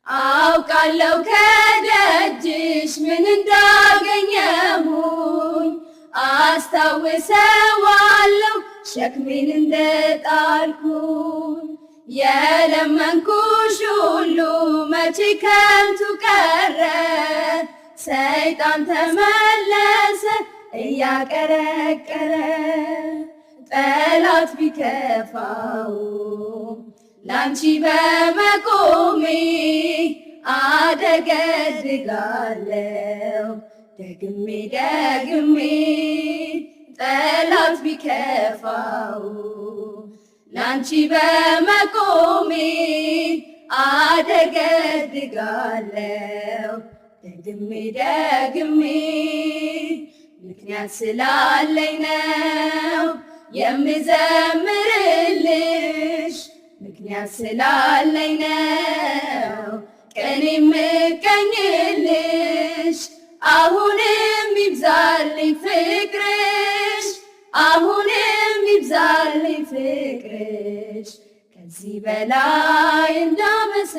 አውቃለሁ ከደጅሽ ምን እንዳገኘሁኝ አስታውሰዋለሁ ሸክሜን እንደጣልኩኝ የለመንኩሽ ሁሉ መቼ ከንቱ ቀረ ሰይጣን ተመለሰ እያቀረቀረ ጠላት ቢከፋው ላንቺ በመቆሜ አደገድጋለሁ ደግሜ ደግሜ ጠላት ቢከፋው ላንቺ በመቆሜ አደገድጋለሁ ደግሜ ደግሜ ምክንያት ስላለኝ ነው የምዘምርልሽ ምክንያት ስላለኝ ነው ቀን የምቀኝልሽ አሁንም ይብዛልኝ ፍቅርሽ አሁንም ይብዛልኝ ፍቅርሽ ከዚህ በላይ እንዳመሰግንሽ